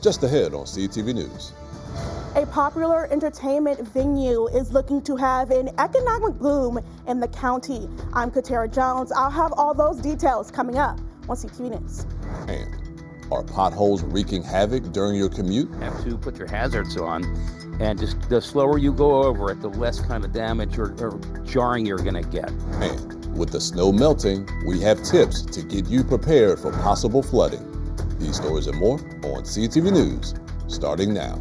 Just ahead on CTV News. A popular entertainment venue is looking to have an economic boom in the county. I'm Katara Jones. I'll have all those details coming up on CTV News. And are potholes wreaking havoc during your commute? You have to put your hazards on, and just the slower you go over it, the less kind of damage or jarring you're going to get. And with the snow melting, we have tips to get you prepared for possible flooding. These stories and more on CTV News, starting now.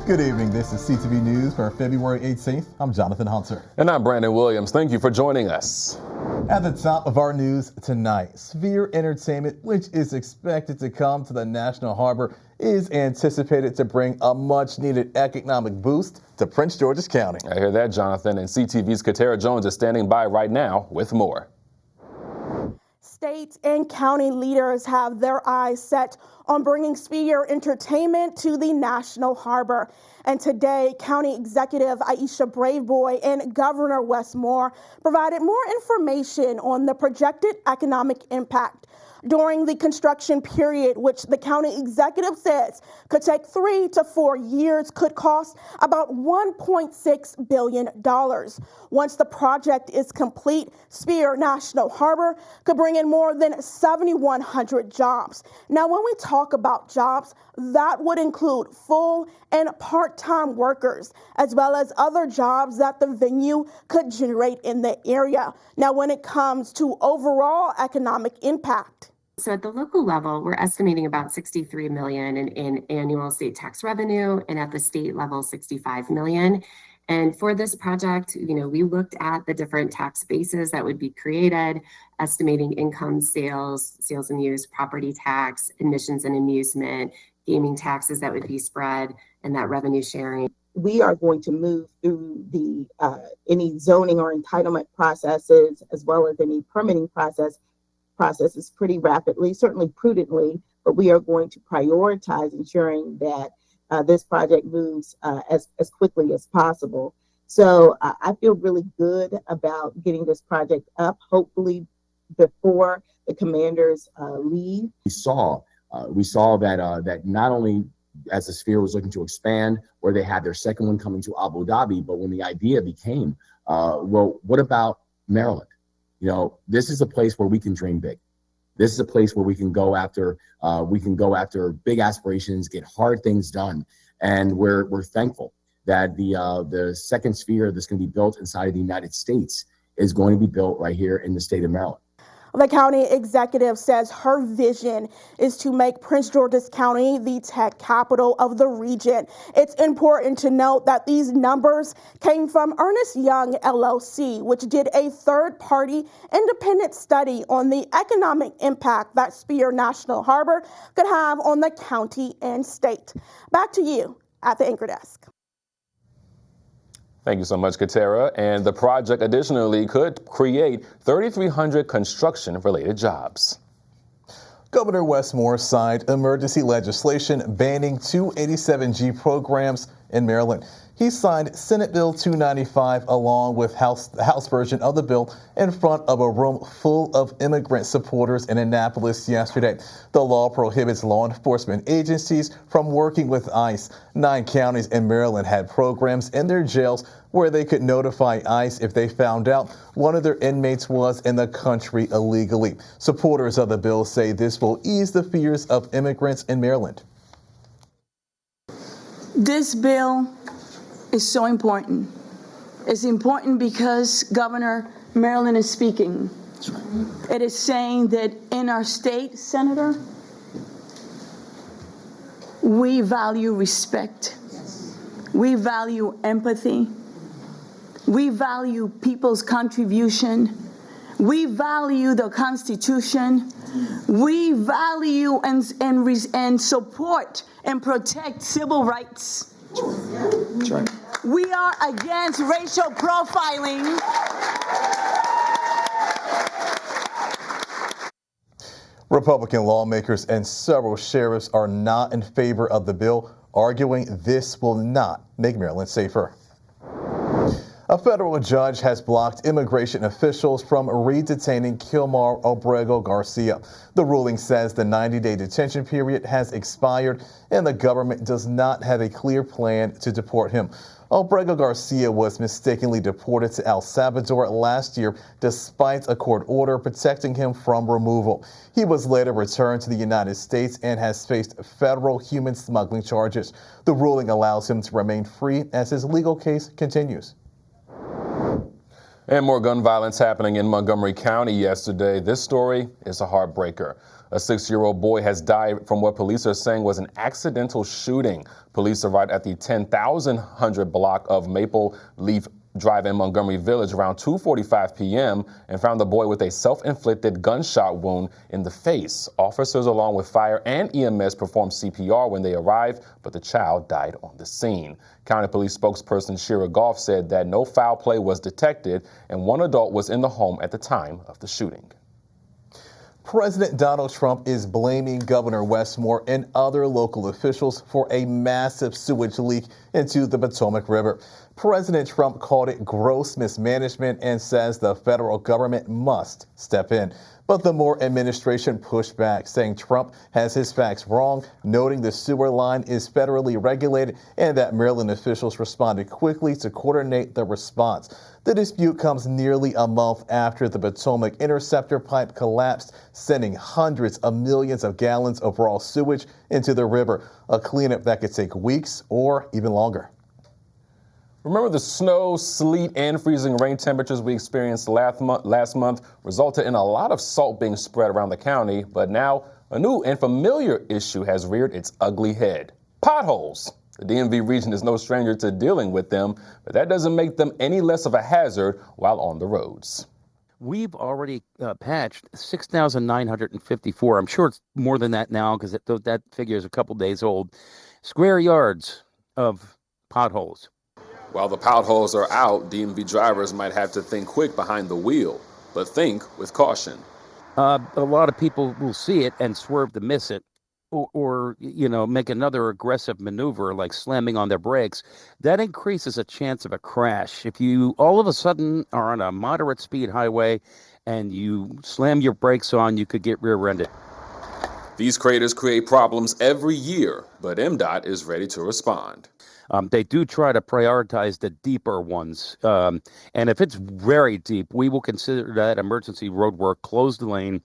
Good evening. This is CTV News for February 18th. I'm Jonathan Hunter. And I'm Brandon Williams. Thank you for joining us. At the top of our news tonight, Sphere Entertainment, which is expected to come to the National Harbor, is anticipated to bring a much-needed economic boost to Prince George's County. I hear that, Jonathan, and CTV's Katara Jones is standing by right now with more. State and county leaders have their eyes set on bringing Sphere Entertainment to the National Harbor. And today, County Executive Aisha Braveboy and Governor Wes Moore provided more information on the projected economic impact during the construction period, which the county executive says could take 3 to 4 years, could cost about $1.6 billion. Once the project is complete, Sphere National Harbor could bring in more than 7,100 jobs. Now, when we talk about jobs, that would include full and part-time workers, as well as other jobs that the venue could generate in the area. Now, when it comes to overall economic impact, so at the local level, we're estimating about $63 million in annual state tax revenue, and at the state level, $65 million. And for this project, we looked at the different tax bases that would be created, estimating income, sales and use, property tax, admissions and amusement, gaming taxes that would be spread, and that revenue sharing. We are going to move through the any zoning or entitlement processes, as well as any permitting processes pretty rapidly, certainly prudently, but we are going to prioritize ensuring that this project moves as quickly as possible. So I feel really good about getting this project up, hopefully before the commanders leave. We saw that not only as the Sphere was looking to expand, or they had their second one coming to Abu Dhabi, but when the idea became, well, what about Maryland? This is a place where we can dream big. This is a place where we can go after big aspirations, get hard things done, and we're thankful that the second Sphere that's going to be built inside of the United States is going to be built right here in the state of Maryland. The county executive says her vision is to make Prince George's County the tech capital of the region. It's important to note that these numbers came from Ernst Young LLC, which did a third-party independent study on the economic impact that Sphere National Harbor could have on the county and state. Back to you at the anchor desk. Thank you so much, Katara. And the project additionally could create 3,300 construction-related jobs. Governor Wes Moore signed emergency legislation banning 287G programs in Maryland. He signed Senate Bill 295 along with the House version of the bill in front of a room full of immigrant supporters in Annapolis yesterday. The law prohibits law enforcement agencies from working with ICE. 9 counties in Maryland had programs in their jails where they could notify ICE if they found out one of their inmates was in the country illegally. Supporters of the bill say this will ease the fears of immigrants in Maryland. This bill is so important. It's important because Governor Maryland is speaking. That's right. It is saying that in our state, Senator, we value respect. We value empathy. We value people's contribution. We value the Constitution. We value and support and protect civil rights. That's right. We are against racial profiling. Republican lawmakers and several sheriffs are not in favor of the bill, arguing this will not make Maryland safer. A federal judge has blocked immigration officials from redetaining Kilmar Obrego Garcia. The ruling says the 90-day detention period has expired and the government does not have a clear plan to deport him. Obrego Garcia was mistakenly deported to El Salvador last year despite a court order protecting him from removal. He was later returned to the United States and has faced federal human smuggling charges. The ruling allows him to remain free as his legal case continues. And more gun violence happening in Montgomery County yesterday. This story is a heartbreaker. A 6-year-old boy has died from what police are saying was an accidental shooting. Police arrived at the 10,100 block of Maple Leaf Drive in Montgomery Village around 2:45 p.m. and found the boy with a self-inflicted gunshot wound in the face. Officers along with fire and EMS performed CPR when they arrived, but the child died on the scene. County Police spokesperson Shira Goff said that no foul play was detected and one adult was in the home at the time of the shooting. President Donald Trump is blaming Governor Westmore and other local officials for a massive sewage leak into the Potomac River. President Trump called it gross mismanagement and says the federal government must step in. But the Moore administration pushed back, saying Trump has his facts wrong, noting the sewer line is federally regulated and that Maryland officials responded quickly to coordinate the response. The dispute comes nearly a month after the Potomac interceptor pipe collapsed, sending hundreds of millions of gallons of raw sewage into the river, a cleanup that could take weeks or even longer. Remember the snow, sleet, and freezing rain temperatures we experienced last month resulted in a lot of salt being spread around the county, but now a new and familiar issue has reared its ugly head: potholes. The DMV region is no stranger to dealing with them, but that doesn't make them any less of a hazard while on the roads. We've already patched 6,954. I'm sure it's more than that now because that figure is a couple days old. Square yards of potholes. While the potholes are out, DMV drivers might have to think quick behind the wheel, but think with caution. A lot of people will see it and swerve to miss it, or make another aggressive maneuver like slamming on their brakes. That increases a chance of a crash. If you all of a sudden are on a moderate speed highway and you slam your brakes on, you could get rear-ended. These craters create problems every year, but MDOT is ready to respond. They do try to prioritize the deeper ones. And if it's very deep, we will consider that emergency road work, close the lane,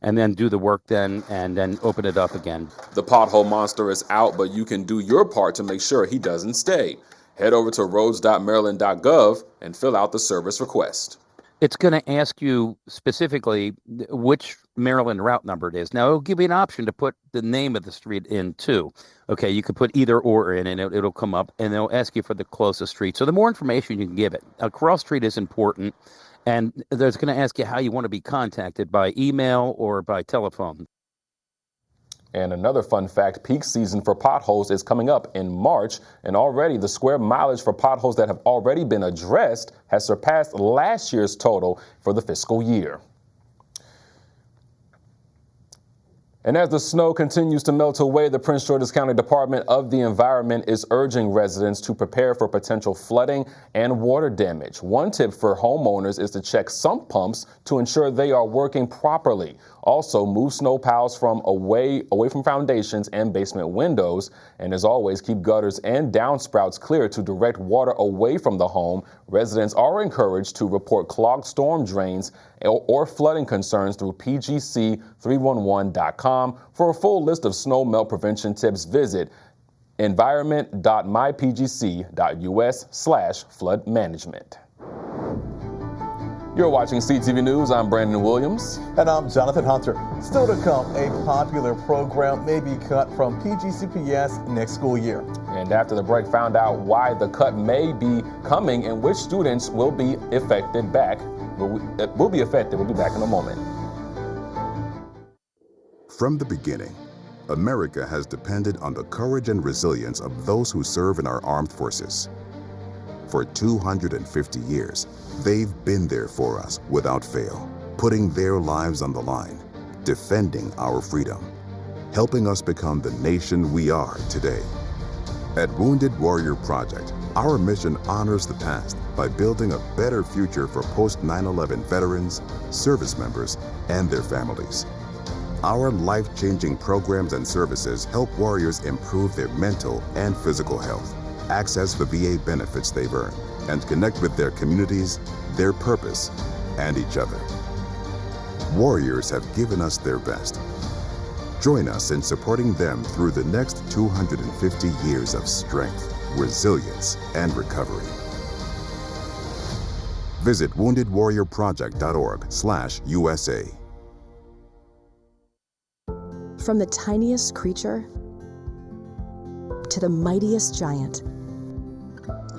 and then do the work and then open it up again. The pothole monster is out, but you can do your part to make sure he doesn't stay. Head over to roads.maryland.gov and fill out the service request. It's going to ask you specifically which Maryland route number it is. Now, it'll give you an option to put the name of the street in, too. Okay, you could put either or in, and it'll come up, and it'll ask you for the closest street. So the more information you can give it. A cross street is important, and there's going to ask you how you want to be contacted, by email or by telephone. And another fun fact, peak season for potholes is coming up in March, and already the square mileage for potholes that have already been addressed has surpassed last year's total for the fiscal year. And as the snow continues to melt away, the Prince George's County Department of the Environment is urging residents to prepare for potential flooding and water damage. One tip for homeowners is to check sump pumps to ensure they are working properly. Also, move snow piles from away from foundations and basement windows. And as always, keep gutters and downspouts clear to direct water away from the home. Residents are encouraged to report clogged storm drains or flooding concerns through PGC311.com. For a full list of snow melt prevention tips, visit environment.mypgc.us/flood management. You're watching CTV News. I'm Brandon Williams. And I'm Jonathan Hunter. Still to come, a popular program may be cut from PGCPS next school year. And after the break, found out why the cut may be coming and which students will be affected back. Will be affected. We'll be back in a moment. From the beginning, America has depended on the courage and resilience of those who serve in our armed forces. For 250 years, they've been there for us without fail, putting their lives on the line. defending our freedom, helping us become the nation we are today. At Wounded Warrior Project, our mission honors the past by building a better future for post-9/11 veterans, service members, and their families. Our life-changing programs and services help warriors improve their mental and physical health, access the VA benefits they've earned, and connect with their communities, their purpose, and each other. Warriors have given us their best. Join us in supporting them through the next 250 years of strength, resilience, and recovery. Visit woundedwarriorproject.org/USA. From the tiniest creature to the mightiest giant,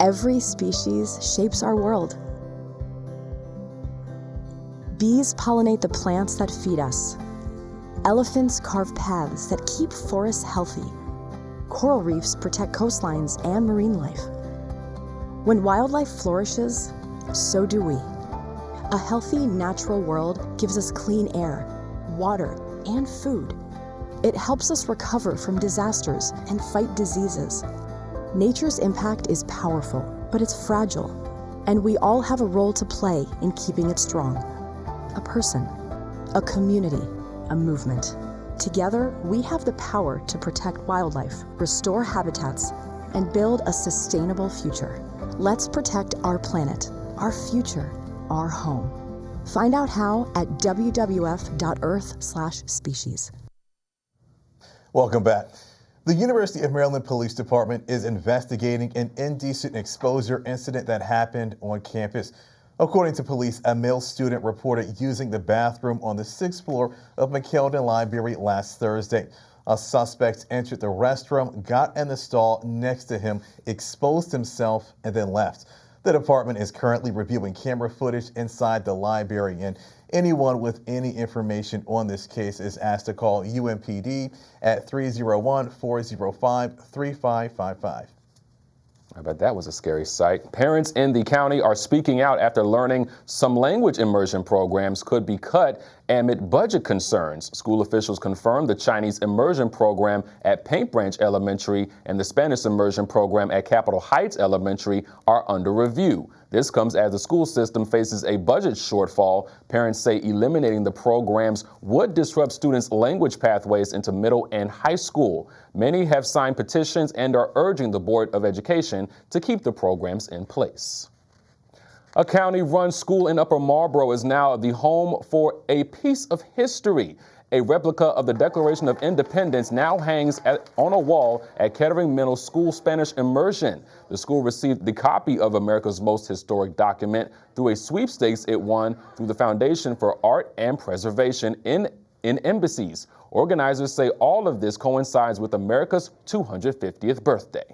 every species shapes our world. Bees pollinate the plants that feed us. Elephants carve paths that keep forests healthy. Coral reefs protect coastlines and marine life. When wildlife flourishes, so do we. A healthy, natural world gives us clean air, water, and food. It helps us recover from disasters and fight diseases. Nature's impact is powerful, but it's fragile, and we all have a role to play in keeping it strong. A person, a community, a movement. Together, we have the power to protect wildlife, restore habitats, and build a sustainable future. Let's protect our planet, our future, our home. Find out how at wwf.earth/species. Welcome back. The University of Maryland Police Department is investigating an indecent exposure incident that happened on campus. According to police, a male student reported using the bathroom on the 6th floor of McKeldin Library last Thursday. A suspect entered the restroom, got in the stall next to him, exposed himself, and then left. The department is currently reviewing camera footage inside the library, and anyone with any information on this case is asked to call UMPD at 301-405-3555. I bet that was a scary sight. Parents in the county are speaking out after learning some language immersion programs could be cut amid budget concerns. School officials confirmed the Chinese immersion program at Paint Branch Elementary and the Spanish immersion program at Capitol Heights Elementary are under review. This comes as the school system faces a budget shortfall. Parents say eliminating the programs would disrupt students' language pathways into middle and high school. Many have signed petitions and are urging the Board of Education to keep the programs in place. A county-run school in Upper Marlboro is now the home for a piece of history. A replica of the Declaration of Independence now hangs on a wall at Kettering Middle School Spanish immersion. The school received the copy of America's most historic document through a sweepstakes it won through the Foundation for Art and Preservation in Embassies. Organizers say all of this coincides with America's 250th birthday.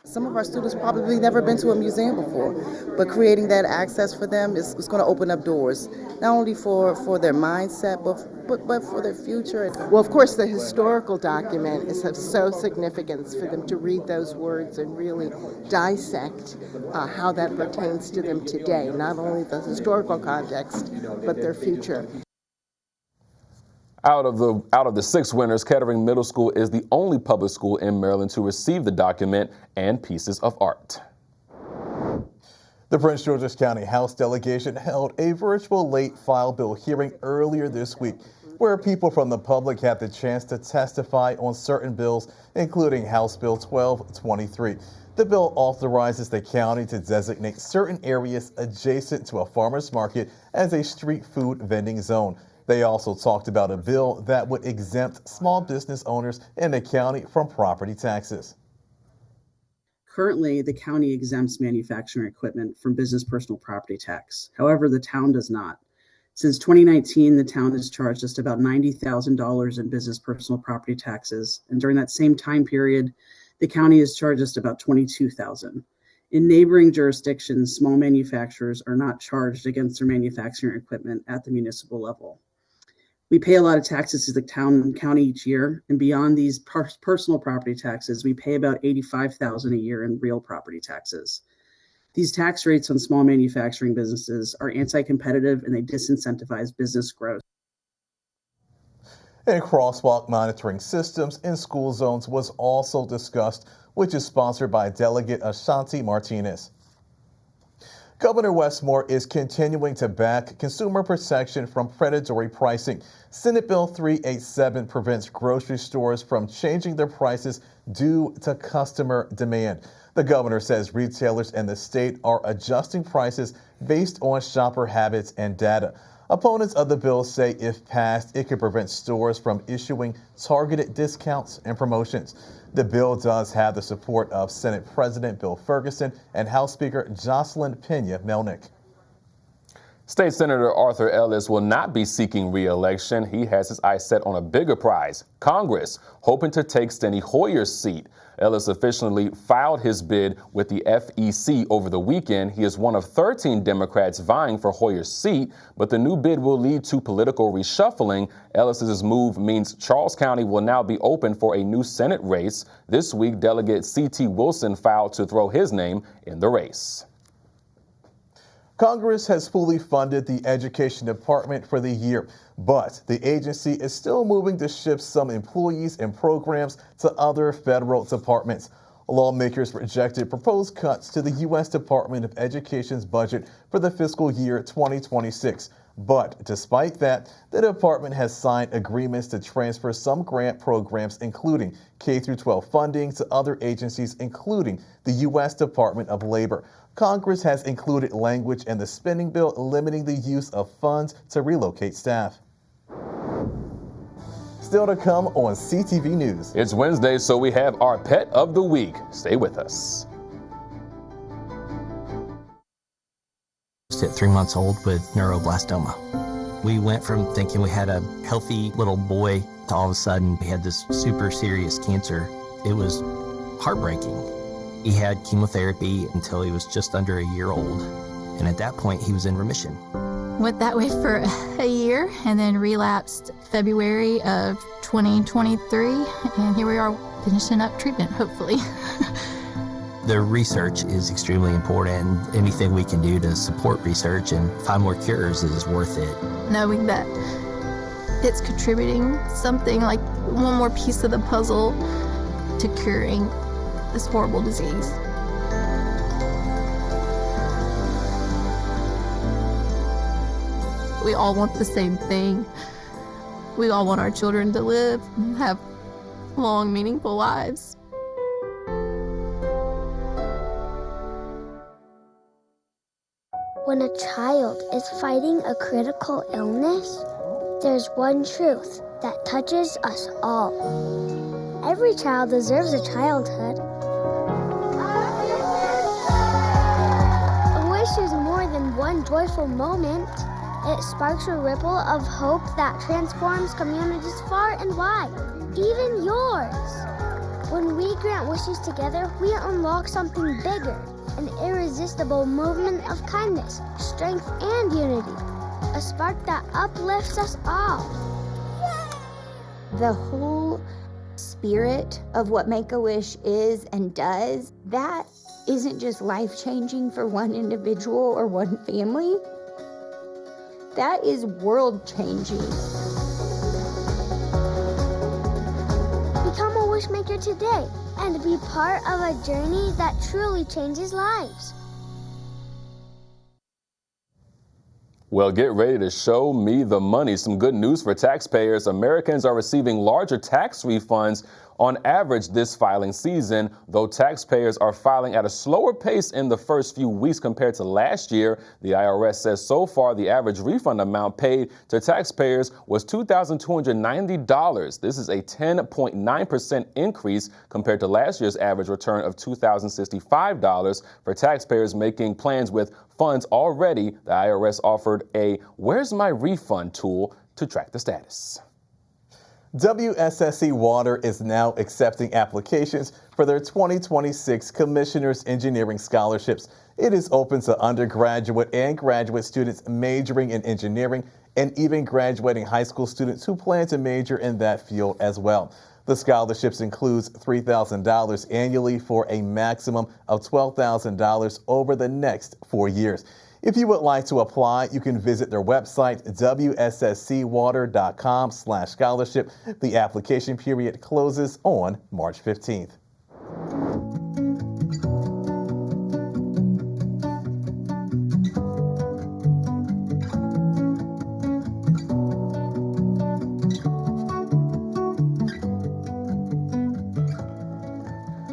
Some of our students probably never been to a museum before, but creating that access for them is going to open up doors, not only for their mindset, but for their future. Well, of course, the historical document is of so significance for them to read those words and really dissect how that pertains to them today, not only the historical context, but their future. Out of the 6 winners, Kettering Middle School is the only public school in Maryland to receive the document and pieces of art. The Prince George's County House delegation held a virtual late file bill hearing earlier this week, where people from the public had the chance to testify on certain bills, including House Bill 1223. The bill authorizes the county to designate certain areas adjacent to a farmer's market as a street food vending zone. They also talked about a bill that would exempt small business owners in the county from property taxes. Currently, the county exempts manufacturing equipment from business personal property tax. However, the town does not. Since 2019, the town has charged just about $90,000 in business personal property taxes, and during that same time period, the county has charged just about $22,000. In neighboring jurisdictions, small manufacturers are not charged against their manufacturing equipment at the municipal level. We pay a lot of taxes to the town and county each year, and beyond these personal property taxes, we pay about $85,000 a year in real property taxes. These tax rates on small manufacturing businesses are anti-competitive and they disincentivize business growth. And crosswalk monitoring systems in school zones was also discussed, which is sponsored by Delegate Ashanti Martinez. Governor Westmore is continuing to back consumer protection from predatory pricing. Senate Bill 387 prevents grocery stores from changing their prices due to customer demand. The governor says retailers in the state are adjusting prices based on shopper habits and data. Opponents of the bill say if passed, it could prevent stores from issuing targeted discounts and promotions. The bill does have the support of Senate President Bill Ferguson and House Speaker Jocelyn Pena-Melnick. State Senator Arthur Ellis will not be seeking re-election. He has his eyes set on a bigger prize, Congress, hoping to take Steny Hoyer's seat. Ellis officially filed his bid with the FEC over the weekend. He is one of 13 Democrats vying for Hoyer's seat, but the new bid will lead to political reshuffling. Ellis's move means Charles County will now be open for a new Senate race. This week, Delegate C.T. Wilson filed to throw his name in the race. Congress has fully funded the Education Department for the year, but the agency is still moving to shift some employees and programs to other federal departments. Lawmakers rejected proposed cuts to the U.S. Department of Education's budget for the fiscal year 2026. But despite that, the department has signed agreements to transfer some grant programs, including K-12 funding, to other agencies, including the U.S. Department of Labor. Congress has included language in the spending bill limiting the use of funds to relocate staff. Still to come on CTV News. It's Wednesday, so we have our pet of the week. Stay with us. At 3 months old with neuroblastoma. We went from thinking we had a healthy little boy to all of a sudden we had this super serious cancer. It was heartbreaking. He had chemotherapy until he was just under a year old, and at that point he was in remission. Went that way for a year and then relapsed February of 2023, and here we are finishing up treatment, hopefully. The research is extremely important, and anything we can do to support research and find more cures is worth it. Knowing that it's contributing something, like one more piece of the puzzle to curing this horrible disease. We all want the same thing. We all want our children to live and have long, meaningful lives. When a child is fighting a critical illness, there's one truth that touches us all. Every child deserves a childhood. A wish is more than one joyful moment. It sparks a ripple of hope that transforms communities far and wide, even yours. When we grant wishes together, we unlock something bigger, an irresistible movement of kindness, strength, and unity, a spark that uplifts us all. The whole spirit of what Make-A-Wish is and does, that isn't just life-changing for one individual or one family. That is world-changing. Become a wish maker today and be part of a journey that truly changes lives. Well, get ready to show me the money. Some good news for taxpayers. Americans are receiving larger tax refunds on average this filing season, though taxpayers are filing at a slower pace in the first few weeks compared to last year. The IRS says so far the average refund amount paid to taxpayers was $2,290. This is a 10.9% increase compared to last year's average return of $2,065. For taxpayers making plans with funds already, the IRS offered a Where's My Refund tool to track the status. WSSC Water is now accepting applications for their 2026 Commissioner's Engineering Scholarships. It is open to undergraduate and graduate students majoring in engineering and even graduating high school students who plan to major in that field as well. The scholarships includes $3,000 annually for a maximum of $12,000 over the next 4 years. If you would like to apply, you can visit their website, wsscwater.com/scholarship. The application period closes on March 15th.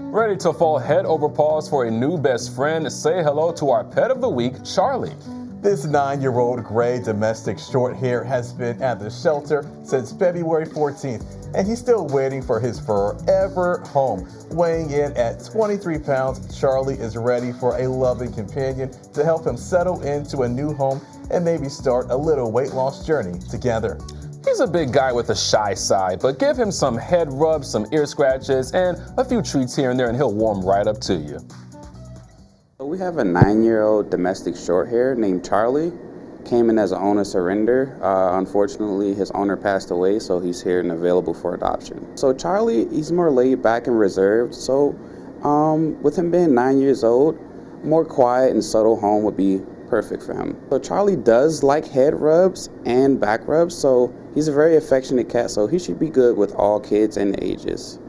Ready to fall head over paws for a new best friend? Say hello to our pet of the week, Charlie. This 9-year-old gray domestic short hair has been at the shelter since February 14th, and he's still waiting for his forever home. Weighing in at 23 pounds, Charlie is ready for a loving companion to help him settle into a new home and maybe start a little weight loss journey together. He's a big guy with a shy side, but give him some head rubs, some ear scratches, and a few treats here and there, and he'll warm right up to you. We have a 9-year-old domestic short hair named Charlie. Came in as an owner surrender. Unfortunately, his owner passed away, so he's here and available for adoption. So Charlie, he's more laid back and reserved. So with him being 9 years old, more quiet and subtle home would be perfect for him. So Charlie does like head rubs and back rubs, so he's a very affectionate cat, so he should be good with all kids and ages.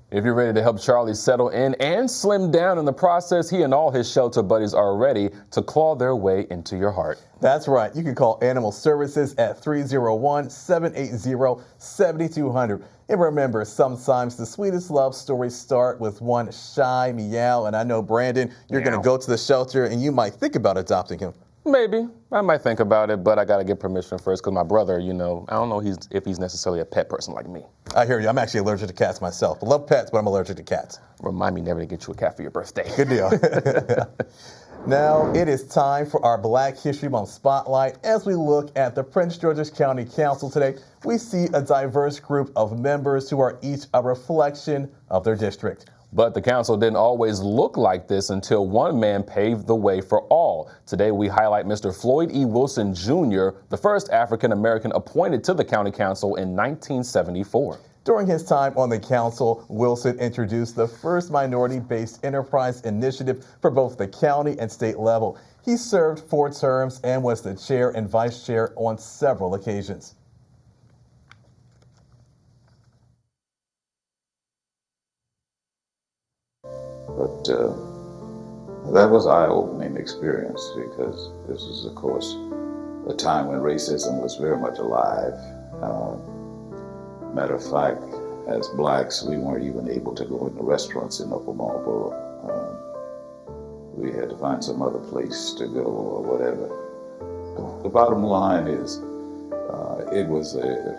If you're ready to help Charlie settle in and slim down in the process, he and all his shelter buddies are ready to claw their way into your heart. That's right. You can call Animal Services at 301-780-7200. And remember, sometimes the sweetest love stories start with one shy meow. And I know, Brandon, you're going to go to the shelter and you might think about adopting him. Maybe. I might think about it, but I got to get permission first because my brother, I don't know if he's necessarily a pet person like me. I hear you. I'm actually allergic to cats myself. I love pets, but I'm allergic to cats. Remind me never to get you a cat for your birthday. Good deal. Now, it is time for our Black History Month Spotlight. As we look at the Prince George's County Council today, we see a diverse group of members who are each a reflection of their district. But the council didn't always look like this until one man paved the way for all. Today, we highlight Mr. Floyd E. Wilson, Jr., the first African-American appointed to the county council in 1974. During his time on the council, Wilson introduced the first minority-based enterprise initiative for both the county and state level. He served 4 terms and was the chair and vice chair on several occasions. But that was an eye-opening experience because this was, of course, a time when racism was very much alive. Matter of fact, as blacks, we weren't even able to go into restaurants in Upper Marlboro. We had to find some other place to go or whatever. The bottom line is, it was a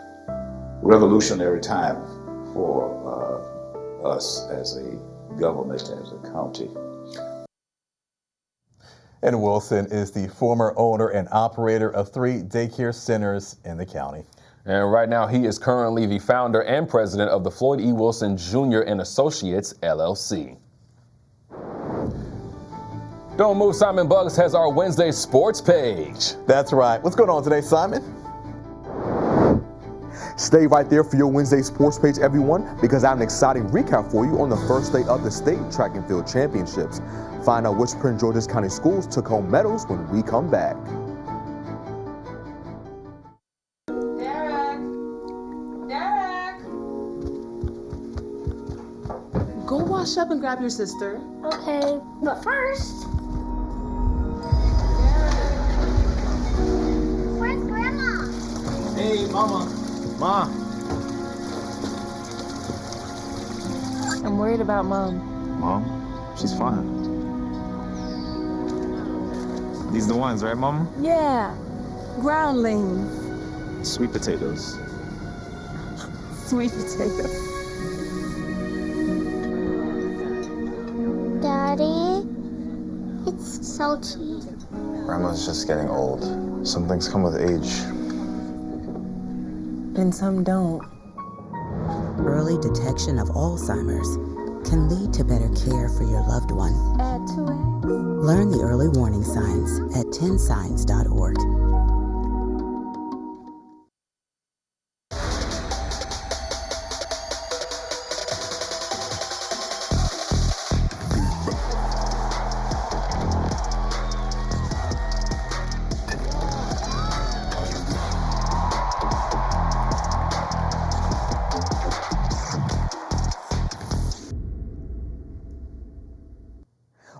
revolutionary time for us as a government, as a county. And Wilson is the former owner and operator of 3 daycare centers in the county. And right now, he is currently the founder and president of the Floyd E. Wilson Jr. and Associates, LLC. Don't Move, Simon Buggs has our Wednesday sports page. That's right. What's going on today, Simon? Stay right there for your Wednesday sports page, everyone, because I have an exciting recap for you on the first day of the state track and field championships. Find out which Prince George's County schools took home medals when we come back. Go wash up and grab your sister. Okay, but first... Where's Grandma? Hey, Mama. Ma. I'm worried about Mom. Mom? She's fine. These the ones, right, Mama? Yeah. Groundlings. Sweet potatoes. Sweet potato. Daddy, it's salty. Grandma's just getting old. Some things come with age. And some don't. Early detection of Alzheimer's can lead to better care for your loved one. Add 2 eggs. Learn the early warning signs at 10signs.org.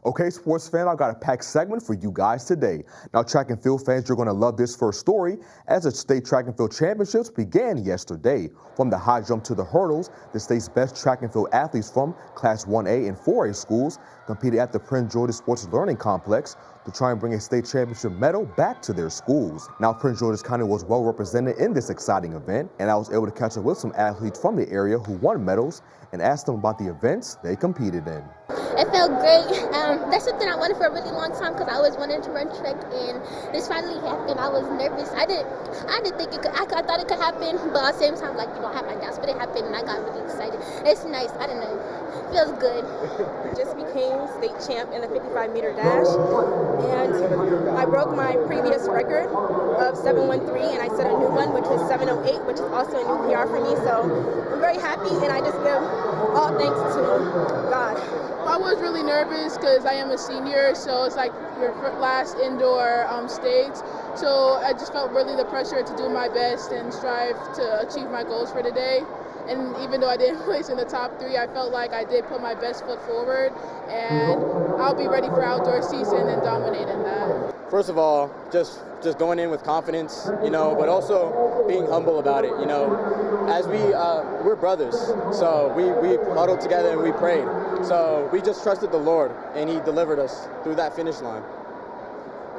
Okay, sports fan, I've got a packed segment for you guys today. Now, track and field fans, you're going to love this first story as the state track and field championships began yesterday. From the high jump to the hurdles, the state's best track and field athletes from Class 1A and 4A schools competed at the Prince George's Sports Learning Complex to try and bring a state championship medal back to their schools. Now, Prince George's County was well represented in this exciting event, and I was able to catch up with some athletes from the area who won medals and asked them about the events they competed in. It felt great. That's something I wanted for a really long time because I always wanted to run track, and this finally happened. I was nervous. I didn't think it could. I thought it could happen, but at the same time, like, I had my doubts, but it happened, and I got really excited. It's nice. I don't know. It feels good. Just became state champ in the 55-meter dash, and I broke my previous record of 7:13, and I set a new one, which was 7:08, which is also a new PR for me. So I'm very happy, and I just give all thanks to God. I was really nervous because I am a senior, so it's like your last indoor stage. So I just felt really the pressure to do my best and strive to achieve my goals for today. And even though I didn't place in the top 3, I felt like I did put my best foot forward, and I'll be ready for outdoor season and dominate in that. First of all, just going in with confidence, but also being humble about it, As we're brothers, so we huddled together and we prayed. So we just trusted the Lord, and He delivered us through that finish line.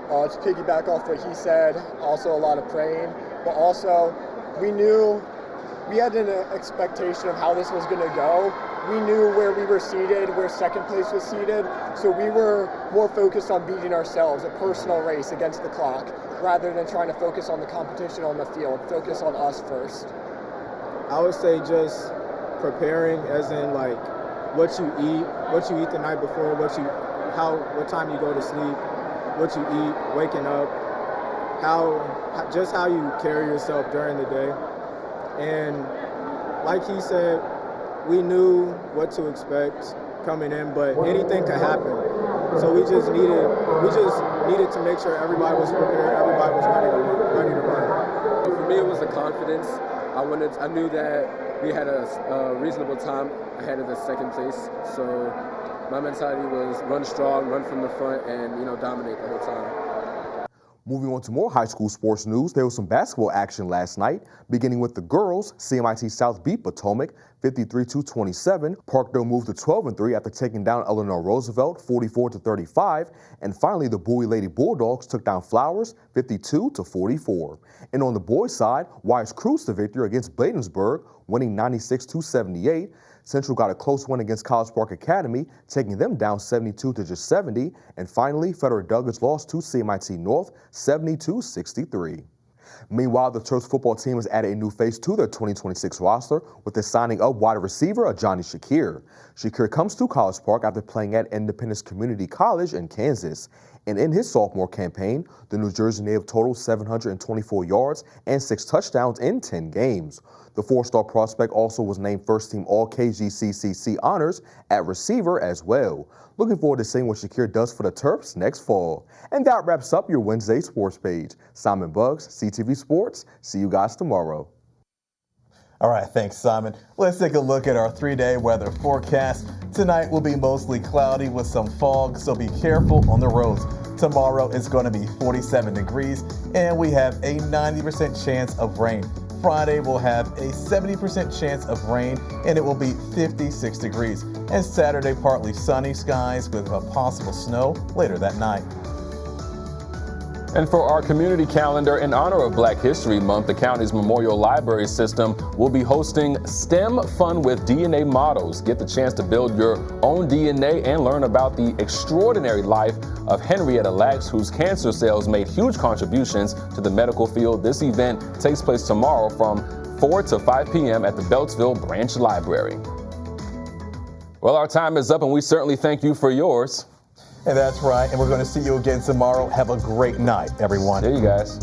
To piggyback off what he said, also a lot of praying, but also we knew we had an expectation of how this was going to go. We knew where we were seated, where second place was seated, so we were more focused on beating ourselves, a personal race against the clock, rather than trying to focus on the competition on the field, focus on us first. I would say just preparing, as in like what you eat the night before, what time you go to sleep, what you eat, waking up, how you carry yourself during the day. And like he said, we knew what to expect coming in, but anything could happen. So we just needed to make sure everybody was prepared, everybody was ready to run. For me, it was the confidence. I knew that we had a reasonable time ahead of the second place. So my mentality was run strong, run from the front, and dominate the whole time. Moving on to more high school sports news, there was some basketball action last night. Beginning with the girls, CMIT South beat Potomac 53-27. Parkdale moved to 12-3 after taking down Eleanor Roosevelt 44-35. And finally, the Bowie Lady Bulldogs took down Flowers 52-44. And on the boys' side, Wise cruised to victory against Bladensburg, winning 96-78. Central got a close win against College Park Academy, taking them down 72-70. And finally, Frederick Douglass lost to CMIT North 72-63. Meanwhile, the Terps football team has added a new face to their 2026 roster with the signing of wide receiver Johnny Shakir. Shakir comes to College Park after playing at Independence Community College in Kansas. And in his sophomore campaign, the New Jersey native totaled 724 yards and 6 touchdowns in 10 games. The 4-star prospect also was named first-team All-KGCCC honors at receiver as well. Looking forward to seeing what Shakir does for the Terps next fall. And that wraps up your Wednesday sports page. Simon Buggs, CTV Sports. See you guys tomorrow. All right, thanks, Simon. Let's take a look at our 3-day weather forecast. Tonight will be mostly cloudy with some fog, so be careful on the roads. Tomorrow it's going to be 47 degrees, and we have a 90% chance of rain. Friday we'll have a 70% chance of rain, and it will be 56 degrees. And Saturday, partly sunny skies with a possible snow later that night. And for our community calendar, in honor of Black History Month, the county's Memorial Library System will be hosting STEM Fun with DNA Models. Get the chance to build your own DNA and learn about the extraordinary life of Henrietta Lacks, whose cancer cells made huge contributions to the medical field. This event takes place tomorrow from 4 to 5 p.m. at the Beltsville Branch Library. Well, our time is up, and we certainly thank you for yours. And that's right. And we're going to see you again tomorrow. Have a great night, everyone. See you guys.